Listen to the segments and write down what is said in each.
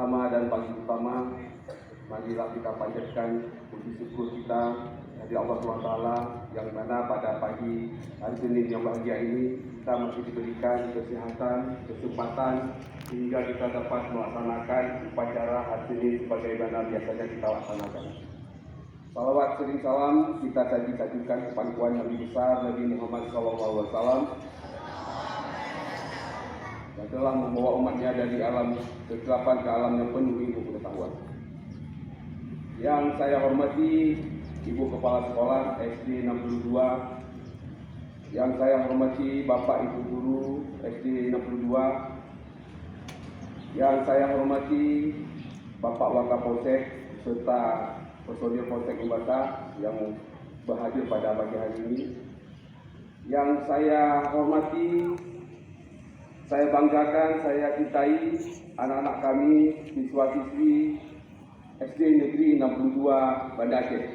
pertama dan paling utama, marilah kita panjatkan puji syukur kita dari Allah SWT yang mana pada pagi hari Senin yang bahagia ini kita masih diberikan kesehatan, kesempatan sehingga kita dapat melaksanakan upacara hari Senin sebagaimana biasanya kita laksanakan. Salawat sering salam kita sajikan kepada Nabi besar Nabi Muhammad SAW yang telah membawa umatnya dari alam kegelapan ke alam yang penuh ilmu pengetahuan. Yang saya hormati Ibu Kepala Sekolah SD 62, yang saya hormati Bapak Ibu Guru SD 62, yang saya hormati Bapak Wakapolsek serta personil Polsek Umbasa yang berhadir pada pagi hari ini. Yang saya hormati, saya banggakan, saya cintai anak-anak kami, siswa-siswi SD Negeri 62 Banda Aceh.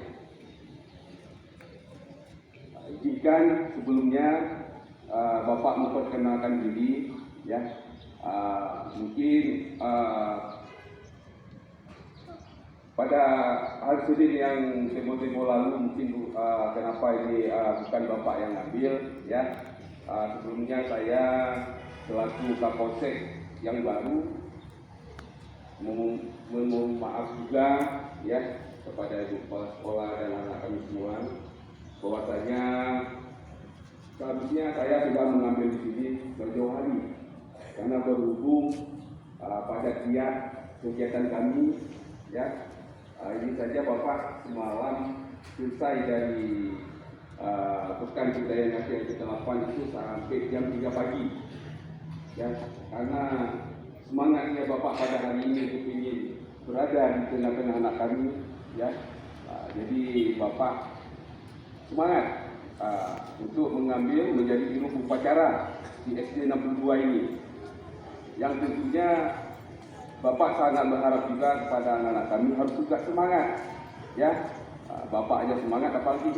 Izinkan sebelumnya Bapak memperkenalkan diri, ya. Mungkin pada hari Senin yang tempo-tempo lalu mungkin kenapa ini bukan Bapak yang ambil, ya. Sebelumnya saya selaku Kapolsek yang baru memohon maaf juga, ya, kepada Ibu Kepala Sekolah dan anak kami semua bahwasanya seharusnya saya sudah mengambil di sini jauh-jauh hari karena berhubung pada kegiatan kami, ya. Ini saja Bapak semalam selesai dari pekan budaya Aceh yang ke-8 itu sampai jam 3 pagi, ya, karena semangatnya Bapak pada hari ini untuk ingin berada di tengah-tengah anak kami, ya. Jadi Bapak semangat untuk mengambil menjadi ilmu upacara di SD 62 ini, yang tentunya Bapak sangat berharap juga kepada anak-anak kami harus juga semangat, ya. Bapak aja semangat, apalagi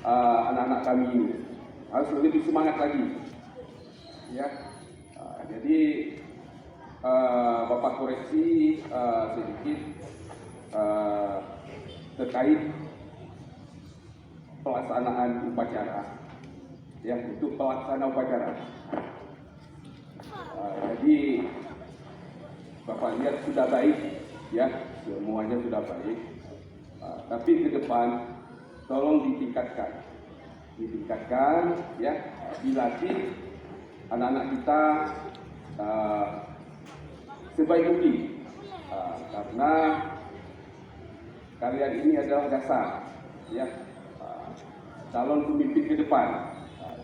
anak-anak kami ini harus lebih semangat lagi, ya. Jadi Bapak koreksi sedikit terkait pelaksanaan upacara, ya, untuk pelaksanaan upacara. Jadi Bapak lihat sudah baik, ya, semuanya sudah baik. Tapi ke depan tolong ditingkatkan, ya, dilatih anak-anak kita sebaik mungkin, karena kalian ini adalah dasar, ya, calon pemimpin ke depan.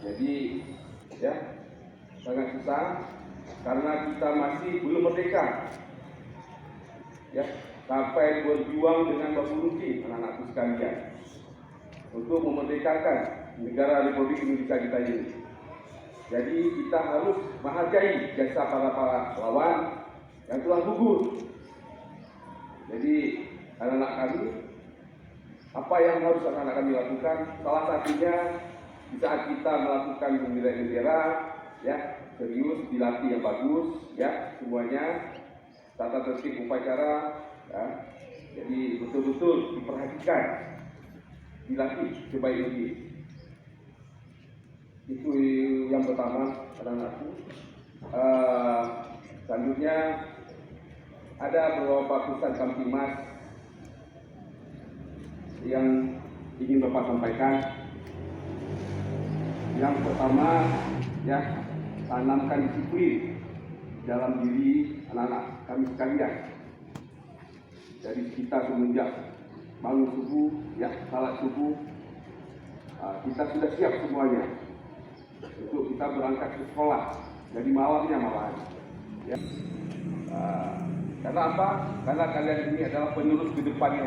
Jadi, ya, sangat susah karena kita masih belum merdeka, ya, sampai berjuang dengan berpuluh anak-anakku sekalian untuk memerdekakan negara Republik Indonesia kita ini. Jadi kita harus menghargai jasa para pahlawan yang telah gugur. Jadi anak-anak kami, apa yang harus anak-anak kami lakukan? Salah satunya di saat kita melakukan bendera-bendera, ya, serius, dilatih yang bagus, ya, semuanya tata tertib upacara, ya. Jadi betul-betul diperhatikan, dilatih sebaik mungkin. Itu yang pertama, anak-anakku. Selanjutnya ada beberapa pesan Kamtimas yang ingin Bapak sampaikan. Yang pertama, ya, tanamkan disiplin dalam diri anak-anak kami sekalian. Jadi kita semenjak bangun subuh, ya, salat subuh, kita sudah siap semuanya untuk kita berangkat ke sekolah dari malamnya malahan, ya. Karena apa? Karena kalian ini adalah penerus ke depannya.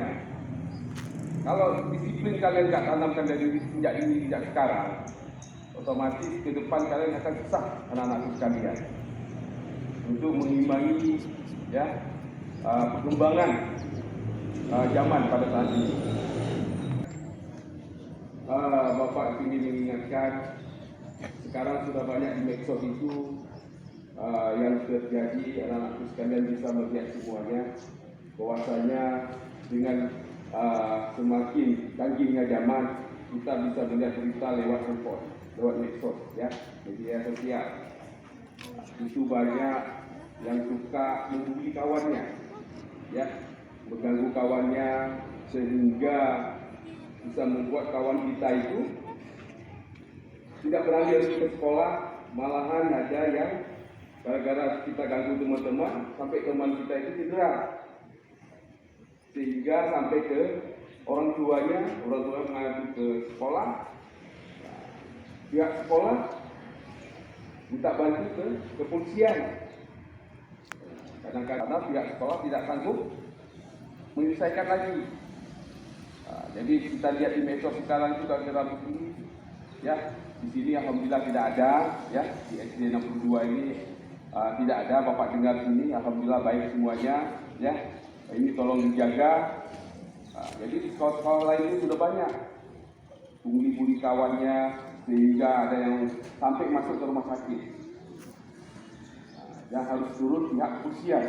Kalau disiplin kalian tidak tanamkan dari sejak ini, sejak sekarang, otomatis ke depan kalian akan susah anak-anak sekalian untuk mengimbangi, ya, perkembangan zaman pada saat ini. Bapak ingin mengingatkan, sekarang sudah banyak di medsos itu yang terjadi, anak-anakku sekalian bisa melihat semuanya, bahwasanya dengan semakin canggihnya zaman, kita bisa melihat berita lewat handphone, lewat medsos, ya, media sosial. Itu banyak yang suka menghubungi kawannya, ya, mengganggu kawannya, sehingga bisa membuat kawan kita itu tidak berani ke sekolah. Malahan ada yang gara-gara kita ganggu teman-teman, sampai teman kita itu cedera, sehingga sampai ke orang tuanya mengadu ke sekolah. Pihak sekolah minta bantu ke kepolisian. Kadang-kadang pihak sekolah tidak sanggup menyelesaikan lagi. Jadi kita lihat di medsos sekarang itu gara-gara begini, ya, di sini alhamdulillah tidak ada, ya, di SD 62 ini tidak ada. Bapak dengar sini, alhamdulillah baik semuanya, ya. Ini tolong dijaga. Jadi di sekolah-sekolah lain itu sudah banyak bully kawannya, sehingga ada yang sampai masuk ke rumah sakit. Yang harus turun pihak kepolisian.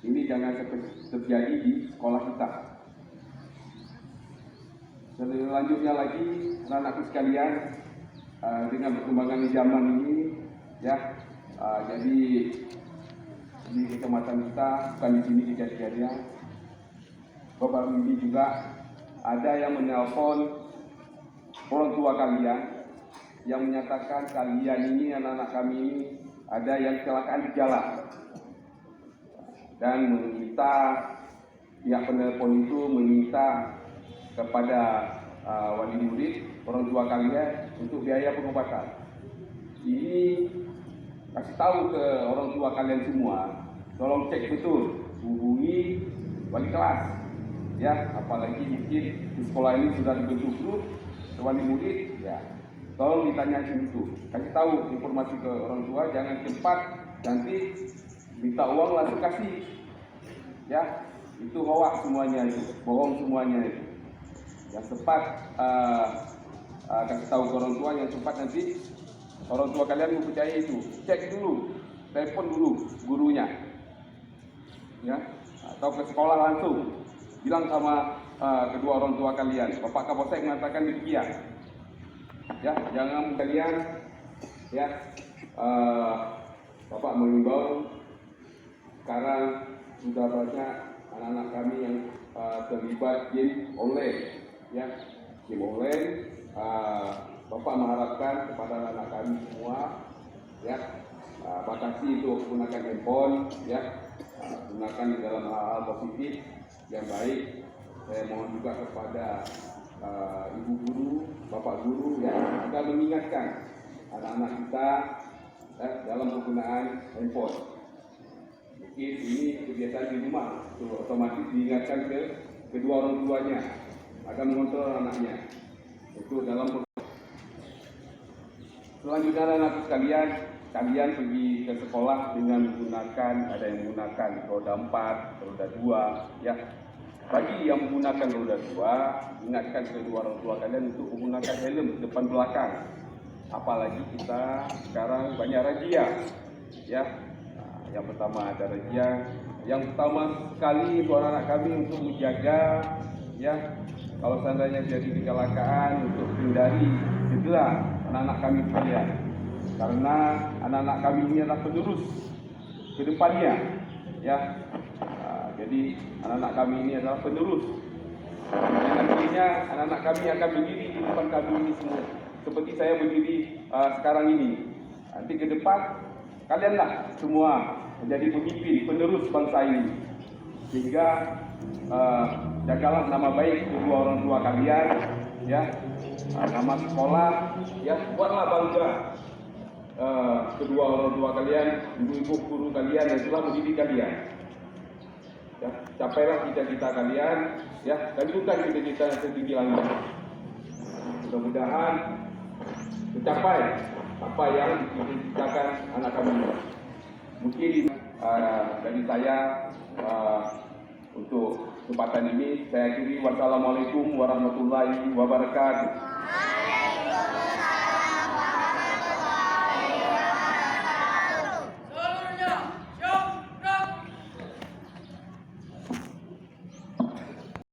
Ini jangan terjadi di sekolah kita. Selanjutnya lagi, anak-anakku sekalian, dengan perkembangan zaman ini, ya, jadi di kecamatan kita, bukan di sini kejadiannya, beberapa ini juga ada yang menelpon orang tua kalian yang menyatakan kalian ini, anak-anak kami ini, ada yang kecelakaan di jalan, dan meminta, pihak penelpon itu meminta kepada wali murid, orang tua kalian untuk biaya pengobatan. Ini kasih tahu ke orang tua kalian semua, tolong cek betul, hubungi wali kelas, ya, apalagi mungkin di sekolah ini sudah dibentuk grup wali murid, ya, tolong ditanyakan itu, kasih tahu informasi ke orang tua, jangan cepat nanti minta uang langsung kasih, ya, itu hoax semuanya, itu bohong semuanya itu. Yang cepat kasih tahu ke orang tua, yang cepat nanti orang tua kalian mempercayai itu. Cek dulu, telepon dulu gurunya, ya, atau ke sekolah langsung, bilang sama kedua orang tua kalian, Bapak Kapolsek mengatakan demikian, ya, jangan kalian, ya, Bapak mengimbau sekarang sudah banyak anak-anak kami yang terlibat game online. Ya, game online, Bapak mengharapkan kepada anak kami semua, ya, batasi untuk menggunakan handphone, ya, gunakan di dalam hal-hal positif yang baik. Saya mohon juga kepada ibu guru, bapak guru, ya, agar mengingatkan anak-anak kita dalam penggunaan handphone. Mungkin ini kebiasaan di rumah, otomatis diingatkan ke kedua orang tuanya akan mengontrol anaknya. Itu dalam. Selanjutnya anak sekalian, kalian pergi ke sekolah dengan menggunakan, ada yang menggunakan roda 4, roda 2, ya. Bagi yang menggunakan roda 2, ingatkan kedua orang tua kalian untuk menggunakan helm depan belakang. Apalagi kita sekarang banyak razia, ya. Yang pertama ada razia, yang pertama sekali untuk anak kami untuk menjaga, ya, kalau seandainya jadi kecelakaan, untuk hindari cedera anak-anak kami sekalian. Karena anak-anak kami ini adalah penerus ke depannya, ya. Jadi anak-anak kami ini adalah penerus. Yang nantinya anak-anak kami akan berdiri di depan kami ini semua, seperti saya berdiri sekarang ini. Nanti ke depan kalianlah semua menjadi pemimpin penerus bangsa ini. Sehingga jagalah nama baik kedua orang tua kalian, ya, nama sekolah, ya, buatlah bangga kedua orang tua kalian, ibu-ibu guru kalian yang telah mendidik kalian. Ya, capailah cita-cita kalian, ya, lanjutkan cita-cita yang setinggi langit. Mudah-mudahan mencapai apa yang dicita-citakan anak kami. Mungkin dari saya untuk kesempatan ini saya akhiri. Wassalamualaikum warahmatullahi wabarakatuh.